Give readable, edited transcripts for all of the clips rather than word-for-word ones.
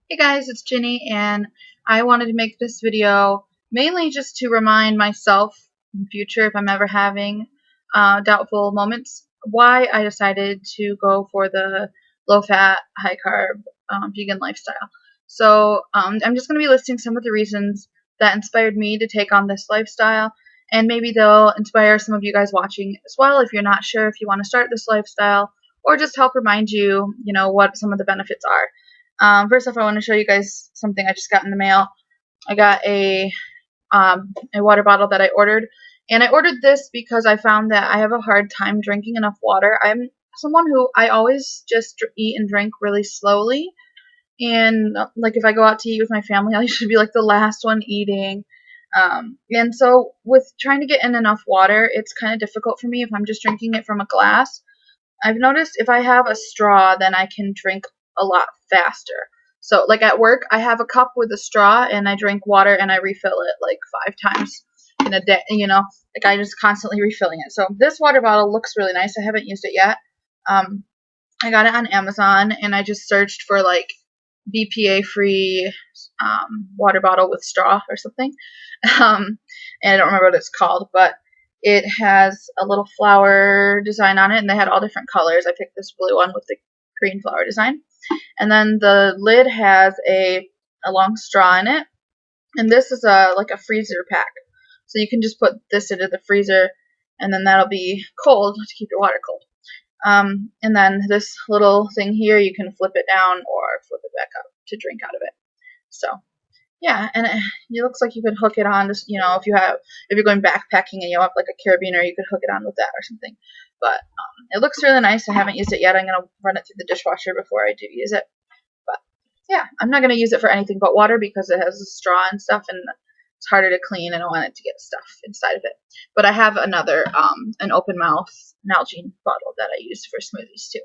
Hey guys, it's Ginny, and I wanted to make this video mainly just to remind myself in the future, if I'm ever having doubtful moments, why I decided to go for the low-fat, high-carb vegan lifestyle. So I'm just going to be listing some of the reasons that inspired me to take on this lifestyle, and maybe they'll inspire some of you guys watching as well if you're not sure if you want to start this lifestyle, or just help remind you, what some of the benefits are. First off, I want to show you guys something I just got in the mail. I got a water bottle that I ordered, and I ordered this because I found that I have a hard time drinking enough water. I'm someone who I always just eat and drink really slowly, and like if I go out to eat with my family, I should be like the last one eating. And so with trying to get in enough water, it's kind of difficult for me if I'm just drinking it from a glass. I've noticed if I have a straw, then I can drink a lot faster. So, like at work, I have a cup with a straw and I drink water and I refill it like 5 times in a day, like I just constantly refilling it. So, this water bottle looks really nice. I haven't used it yet. I got it on Amazon and I just searched for like BPA free water bottle with straw or something. And I don't remember what it's called, but it has a little flower design on it, and they had all different colors. I picked this blue one with the green flower design. And then the lid has a long straw in it, and this is like a freezer pack. So you can just put this into the freezer, and then that'll be cold to keep your water cold. And then this little thing here, you can flip it down or flip it back up to drink out of it. So yeah, and it looks like you could hook it on, just, if you're going backpacking and you have like a carabiner, you could hook it on with that or something. But it looks really nice. I haven't used it yet. I'm going to run it through the dishwasher before I do use it. But yeah, I'm not going to use it for anything but water because it has a straw and stuff, and it's harder to clean, and I don't want it to get stuff inside of it. But I have another, an open mouth Nalgene bottle that I use for smoothies too.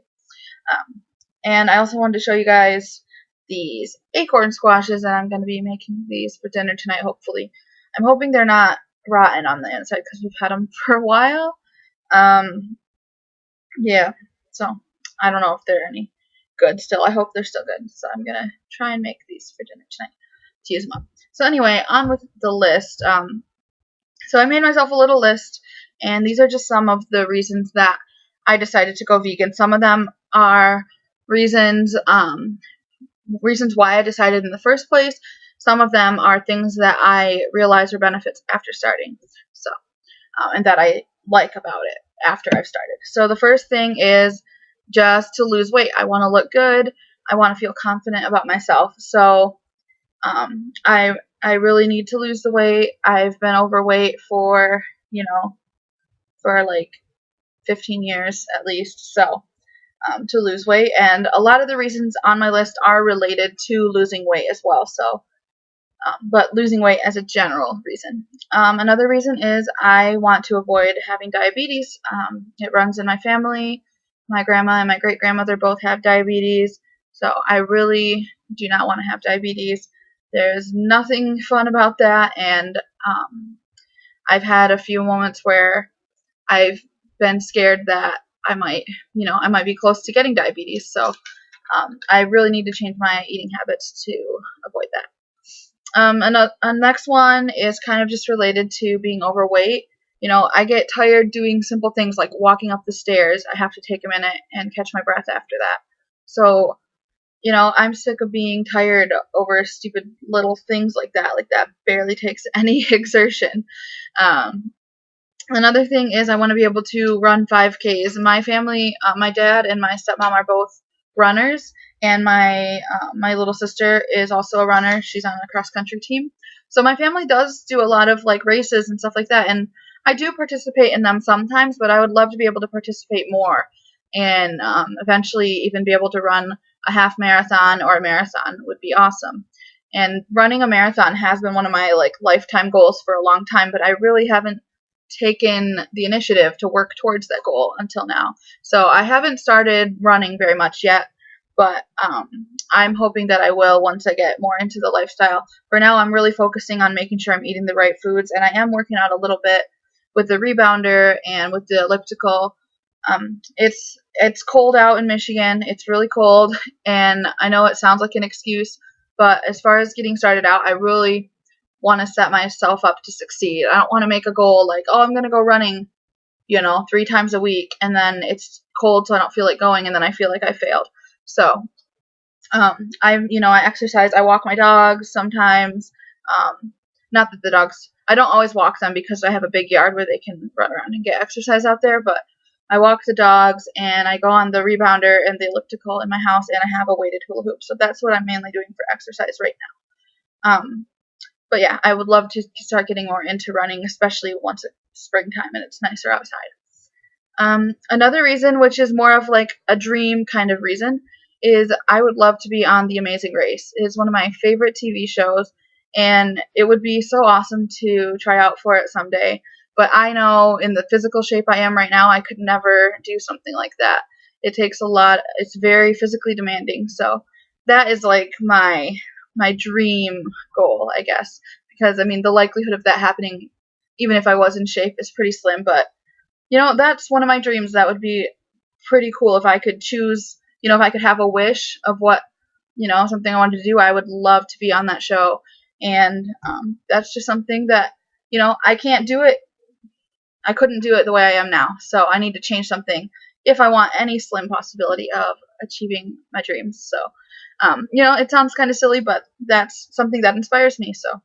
And I also wanted to show you guys these acorn squashes, and I'm going to be making these for dinner tonight, hopefully. I'm hoping they're not rotten on the inside because we've had them for a while. Yeah, so I don't know if they're any good still. I hope they're still good. So I'm going to try and make these for dinner tonight to use them up. So anyway, on with the list. So I made myself a little list, and these are just some of the reasons that I decided to go vegan. Some of them are reasons why I decided in the first place. Some of them are things that I realized were benefits after starting, so and that I like about it after I've started. So the first thing is just to lose weight. I want to look good. I want to feel confident about myself. So I really need to lose the weight. I've been overweight for like 15 years at least. So to lose weight, and a lot of the reasons on my list are related to losing weight as well. So, but losing weight as a general reason. Another reason is I want to avoid having diabetes. It runs in my family. My grandma and my great grandmother both have diabetes, so I really do not want to have diabetes. There's nothing fun about that, and I've had a few moments where I've been scared that I might be close to getting diabetes. So I really need to change my eating habits to avoid that. And next one is kind of just related to being overweight. I get tired doing simple things like walking up the stairs. I have to take a minute and catch my breath after that. So, I'm sick of being tired over stupid little things like that. Like that barely takes any exertion. Another thing is I want to be able to run 5Ks. My family, my dad and my stepmom are both runners, and my little sister is also a runner. She's on a cross-country team. So my family does do a lot of like races and stuff like that, and I do participate in them sometimes, but I would love to be able to participate more and eventually even be able to run a half marathon or a marathon would be awesome. And running a marathon has been one of my like lifetime goals for a long time, but I really haven't taken the initiative to work towards that goal until now. So I haven't started running very much yet, but I'm hoping that I will once I get more into the lifestyle. For now, I'm really focusing on making sure I'm eating the right foods, and I am working out a little bit with the rebounder and with the elliptical. It's cold out in Michigan. It's really cold, and I know it sounds like an excuse, But as far as getting started out, I really want to set myself up to succeed. I don't want to make a goal like, oh, I'm going to go running, 3 times a week, and then it's cold, so I don't feel like going, and then I feel like I failed. So I exercise. I walk my dogs sometimes. Not that the dogs, I don't always walk them because I have a big yard where they can run around and get exercise out there, but I walk the dogs, and I go on the rebounder and the elliptical in my house, and I have a weighted hula hoop. So that's what I'm mainly doing for exercise right now. But yeah, I would love to start getting more into running, especially once it's springtime and it's nicer outside. Another reason, which is more of like a dream kind of reason, is I would love to be on The Amazing Race. It is one of my favorite TV shows, and it would be so awesome to try out for it someday. But I know in the physical shape I am right now, I could never do something like that. It takes a lot. It's very physically demanding. So that is like my dream goal, I guess. Because, I mean, the likelihood of that happening, even if I was in shape, is pretty slim. But, that's one of my dreams. That would be pretty cool if I could choose, if I could have a wish of what, something I wanted to do. I would love to be on that show. And that's just something that, I can't do it. I couldn't do it the way I am now. So I need to change something if I want any slim possibility of achieving my dreams. So, it sounds kind of silly, but that's something that inspires me. So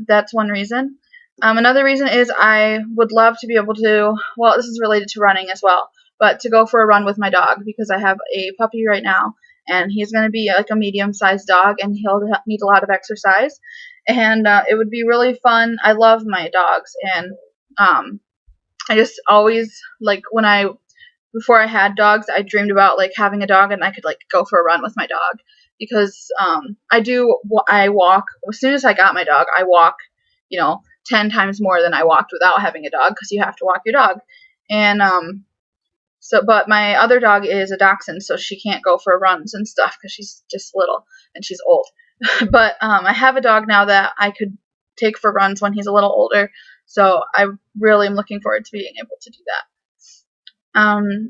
that's one reason. Another reason is I would love to be able to, well, this is related to running as well, but to go for a run with my dog, because I have a puppy right now, and he's going to be like a medium-sized dog, and he'll need a lot of exercise. And it would be really fun. I love my dogs, and I just always, like, before I had dogs, I dreamed about like having a dog and I could like go for a run with my dog, because I walk, as soon as I got my dog, I walk, 10 times more than I walked without having a dog, because you have to walk your dog. And but my other dog is a dachshund, so she can't go for runs and stuff because she's just little and she's old. But I have a dog now that I could take for runs when he's a little older, so I really am looking forward to being able to do that.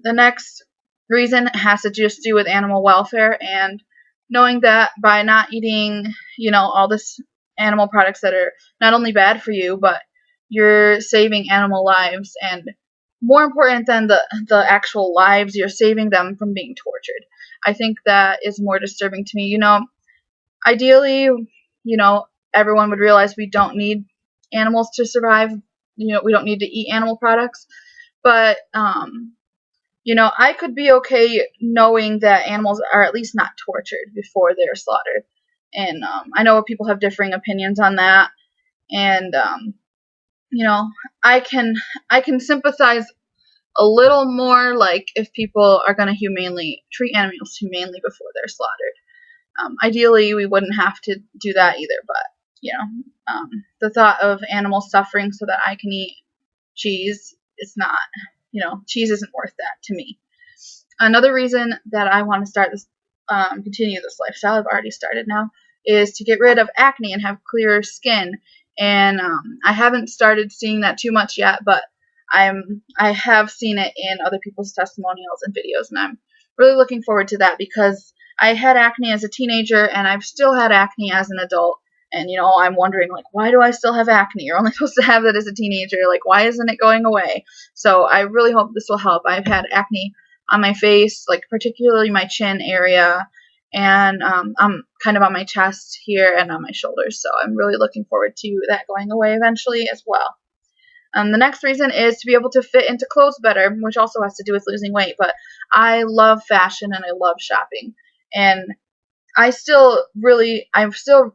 The next reason has to just do with animal welfare, and knowing that by not eating, all this animal products that are not only bad for you, but you're saving animal lives, and more important than the actual lives, you're saving them from being tortured. I think that is more disturbing to me. Ideally, everyone would realize we don't need animals to survive. We don't need to eat animal products. But, I could be okay knowing that animals are at least not tortured before they're slaughtered. And I know people have differing opinions on that. And, I can sympathize a little more, like, if people are going to treat animals humanely before they're slaughtered. Ideally, we wouldn't have to do that either, but, the thought of animals suffering so that I can eat cheese is not, cheese isn't worth that to me. Another reason that I want to start this, continue this lifestyle, I've already started now, is to get rid of acne and have clearer skin. And I haven't started seeing that too much yet, but I have seen it in other people's testimonials and videos, and I'm really looking forward to that, because I had acne as a teenager, and I've still had acne as an adult. And, I'm wondering, like, why do I still have acne? You're only supposed to have that as a teenager. Like, why isn't it going away? So I really hope this will help. I've had acne on my face, like, particularly my chin area, and I'm kind of on my chest here and on my shoulders. So I'm really looking forward to that going away eventually as well. The next reason is to be able to fit into clothes better, which also has to do with losing weight. But I love fashion and I love shopping. And I still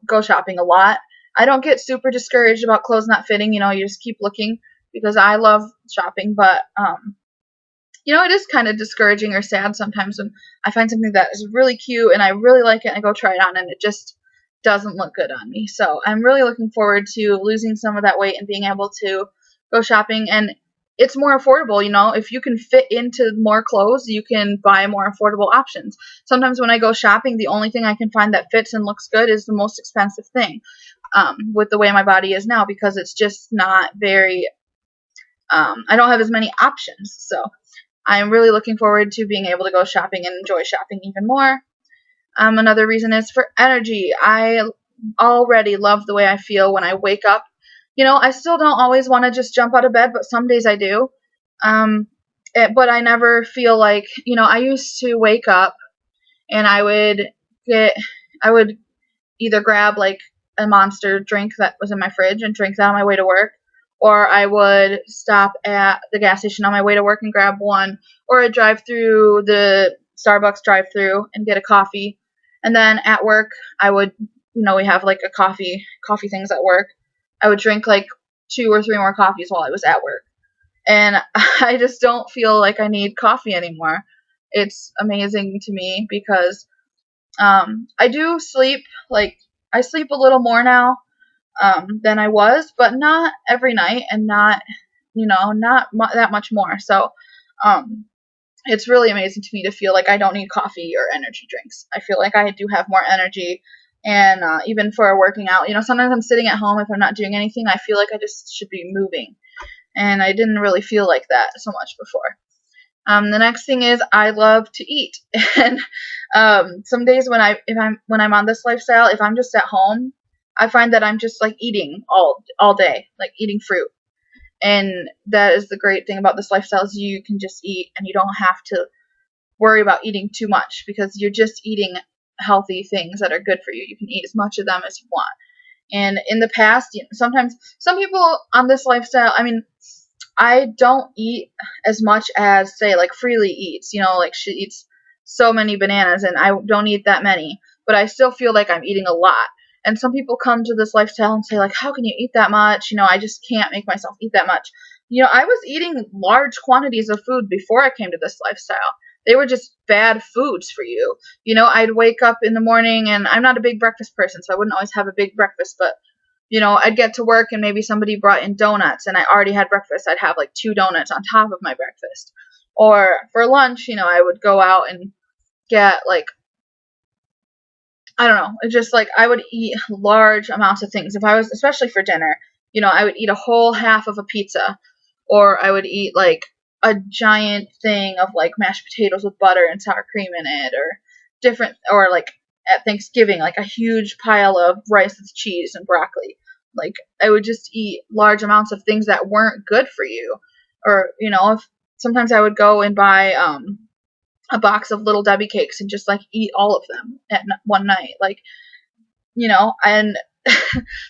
go shopping a lot. I don't get super discouraged about clothes not fitting. You just keep looking, because I love shopping. But, it is kind of discouraging or sad sometimes when I find something that is really cute and I really like it and I go try it on and it just doesn't look good on me. So I'm really looking forward to losing some of that weight and being able to go shopping. And it's more affordable, if you can fit into more clothes, you can buy more affordable options. Sometimes when I go shopping, the only thing I can find that fits and looks good is the most expensive thing, with the way my body is now, because it's just not very, I don't have as many options. So I'm really looking forward to being able to go shopping and enjoy shopping even more. Another reason is for energy. I already love the way I feel when I wake up. I still don't always want to just jump out of bed, but some days I do. Um, but I never feel like, I used to wake up and I would either grab like a Monster drink that was in my fridge and drink that on my way to work, or I would stop at the gas station on my way to work and grab one, or I'd drive through the Starbucks drive-through and get a coffee. And then at work, I would, we have like a coffee things at work. I would drink like 2 or 3 more coffees while I was at work. And I just don't feel like I need coffee anymore. It's amazing to me because I do sleep, like, I sleep a little more now than I was, but not every night and not, that much more. So it's really amazing to me to feel like I don't need coffee or energy drinks. I feel like I do have more energy. And even for working out, sometimes I'm sitting at home. If I'm not doing anything, I feel like I just should be moving. And I didn't really feel like that so much before. The next thing is I love to eat, and some days when I'm on this lifestyle, if I'm just at home, I find that I'm just like eating all day, like eating fruit. And that is the great thing about this lifestyle is you can just eat and you don't have to worry about eating too much because you're just eating healthy things that are good for you. You can eat as much of them as you want. And in the past, sometimes some people on this lifestyle, I don't eat as much as, say, like Freely eats. Like she eats so many bananas, and I don't eat that many. But I still feel like I'm eating a lot. And some people come to this lifestyle and say, like, how can you eat that much? I just can't make myself eat that much. I was eating large quantities of food before I came to this lifestyle. They were just bad foods for you. I'd wake up in the morning, and I'm not a big breakfast person, so I wouldn't always have a big breakfast, but I'd get to work and maybe somebody brought in donuts and I already had breakfast. I'd have like 2 donuts on top of my breakfast. Or for lunch, I would go out and get like, I don't know, it's just like I would eat large amounts of things. If I was, especially for dinner, I would eat a whole half of a pizza, or I would eat like a giant thing of like mashed potatoes with butter and sour cream in it, or like at Thanksgiving, like a huge pile of rice with cheese and broccoli. Like I would just eat large amounts of things that weren't good for you. Or, if sometimes I would go and buy a box of Little Debbie cakes and just like eat all of them at one night. Like, and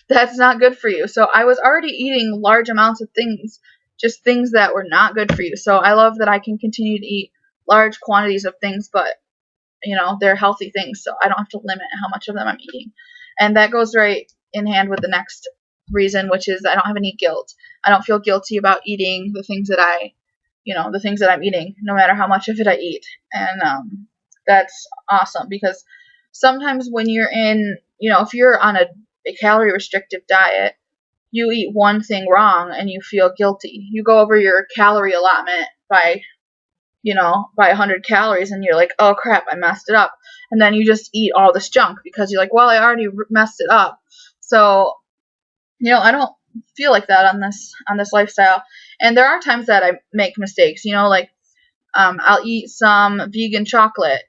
that's not good for you. So I was already eating large amounts of things, just things that were not good for you. So I love that I can continue to eat large quantities of things, but they're healthy things, so I don't have to limit how much of them I'm eating. And that goes right in hand with the next reason, which is I don't have any guilt. I don't feel guilty about eating the things that I'm eating, no matter how much of it I eat. And that's awesome because sometimes when you're if you're on a calorie restrictive diet, you eat one thing wrong and you feel guilty. You go over your calorie allotment by 100 calories and you're like, oh crap, I messed it up. And then you just eat all this junk because you're like, well, I already messed it up. So, I don't feel like that on this lifestyle. And there are times that I make mistakes, I'll eat some vegan chocolate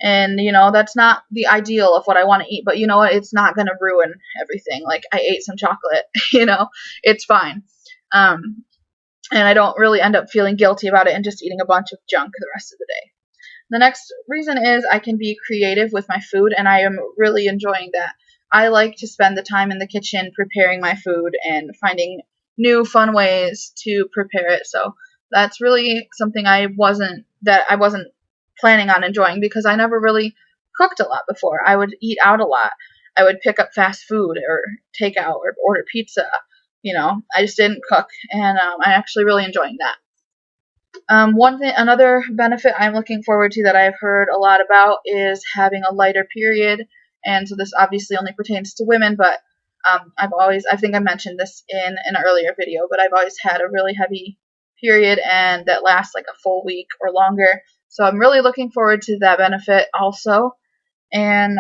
and, that's not the ideal of what I want to eat, but you know what? It's not going to ruin everything. Like I ate some chocolate, it's fine. And I don't really end up feeling guilty about it and just eating a bunch of junk the rest of the day. The next reason is I can be creative with my food, and I am really enjoying that. I like to spend the time in the kitchen preparing my food and finding new fun ways to prepare it. So that's really something I wasn't planning on enjoying because I never really cooked a lot before. I would eat out a lot. I would pick up fast food or take out or order pizza. I just didn't cook, and I'm actually really enjoying that. Another benefit I'm looking forward to that I've heard a lot about is having a lighter period, and so this obviously only pertains to women, but I think I mentioned this in an earlier video, but I've always had a really heavy period, and that lasts like a full week or longer, so I'm really looking forward to that benefit also. And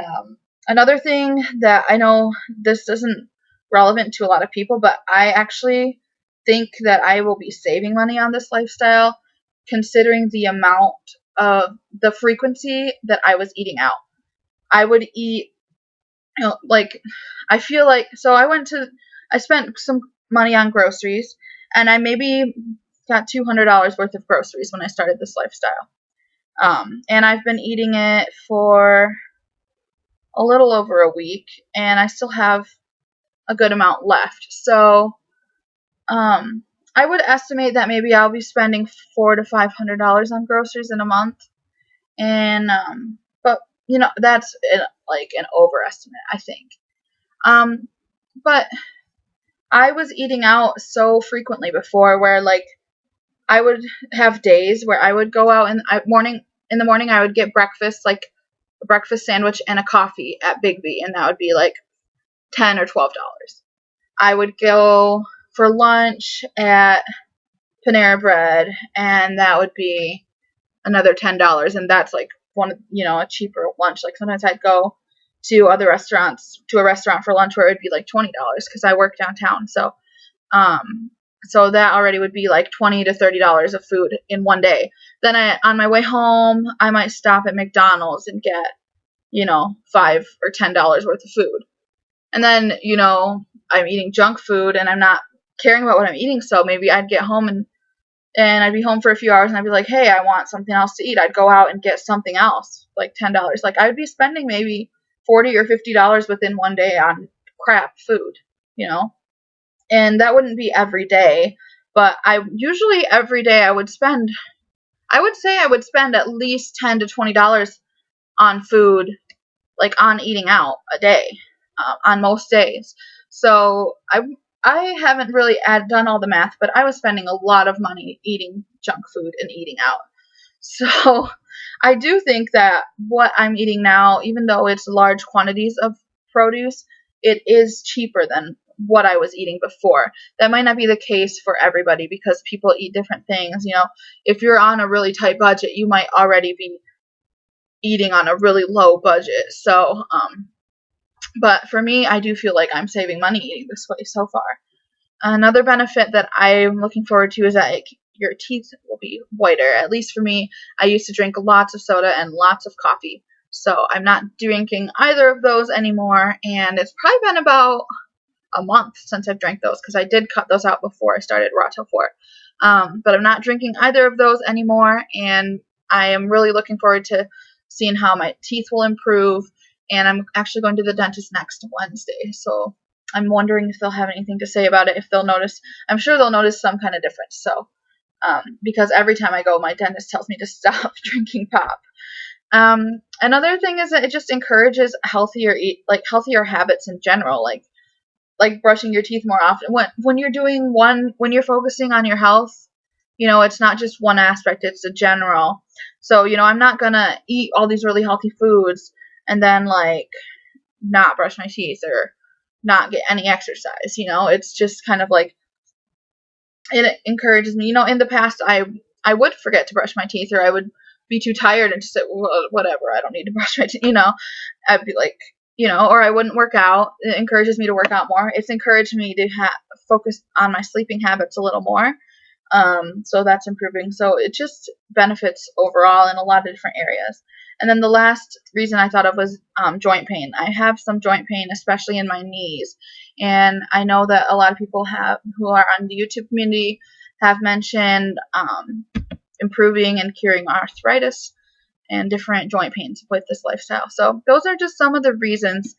another thing that I know this isn't relevant to a lot of people, but I actually think that I will be saving money on this lifestyle considering the amount of the frequency that I was eating out. I would eat, like, I feel like, so I spent some money on groceries, and I maybe got $200 worth of groceries when I started this lifestyle. And I've been eating it for a little over a week, and I still have a good amount left. So, I would estimate that maybe I'll be spending $400 to $500 on groceries in a month, and but that's like an overestimate, I think. But I was eating out so frequently before, where like I would have days where I would go out in the morning. I would get breakfast, like a breakfast sandwich and a coffee at Big B, and that would be like $10 or $12. I would go for lunch at Panera Bread, and that would be another $10, and that's like a cheaper lunch. Like sometimes I'd go to a restaurant for lunch where it would be like $20 because I work downtown. So that already would be like $20 to $30 of food in one day. Then on my way home, I might stop at McDonald's and get $5 or $10 worth of food. And then I'm eating junk food and I'm not caring about what I'm eating. So maybe I'd get home and I'd be home for a few hours and I'd be like, hey, I want something else to eat. I'd go out and get something else, like $10. Like I would be spending maybe $40 or $50 within one day on crap food, and that wouldn't be every day, but usually every day I would say I would spend at least $10 to $20 on food, like on eating out a day, on most days. So I haven't really done all the math, but I was spending a lot of money eating junk food and eating out. So I do think that what I'm eating now, even though it's large quantities of produce, it is cheaper than what I was eating before. That might not be the case for everybody because people eat different things. If you're on a really tight budget, you might already be eating on a really low budget. So, but for me, I do feel like I'm saving money eating this way so far. Another benefit that I'm looking forward to is that your teeth will be whiter. At least for me, I used to drink lots of soda and lots of coffee. So I'm not drinking either of those anymore, and it's probably been about a month since I've drank those because I did cut those out before I started Raw Till 4. But I'm not drinking either of those anymore, and I am really looking forward to seeing how my teeth will improve. And I'm actually going to the dentist next Wednesday, so I'm wondering if they'll have anything to say about it, if they'll notice. I'm sure they'll notice some kind of difference. So, because every time I go, my dentist tells me to stop drinking pop. Another thing is that it just encourages healthier habits in general, like brushing your teeth more often. When you're focusing on your health, it's not just one aspect, it's a general. So, I'm not gonna eat all these really healthy foods and then like not brush my teeth or not get any exercise. It's just kind of like, it encourages me. In the past I would forget to brush my teeth, or I would be too tired and just say, well, whatever, I don't need to brush my teeth. I'd be like, or I wouldn't work out. It encourages me to work out more. It's encouraged me to focus on my sleeping habits a little more. So that's improving. So it just benefits overall in a lot of different areas. And then the last reason I thought of was joint pain. I have some joint pain, especially in my knees. And I know that a lot of people who are on the YouTube community have mentioned improving and curing arthritis and different joint pains with this lifestyle. So those are just some of the reasons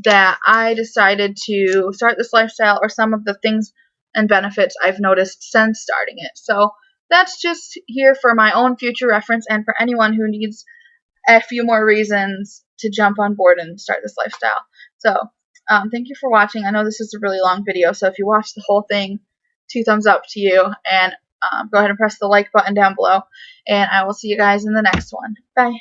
that I decided to start this lifestyle, or some of the things and benefits I've noticed since starting it. So that's just here for my own future reference and for anyone who needs a few more reasons to jump on board and start this lifestyle. So thank you for watching. I know this is a really long video, so if you watched the whole thing, 2 thumbs up to you, and go ahead and press the like button down below, and I will see you guys in the next one. Bye.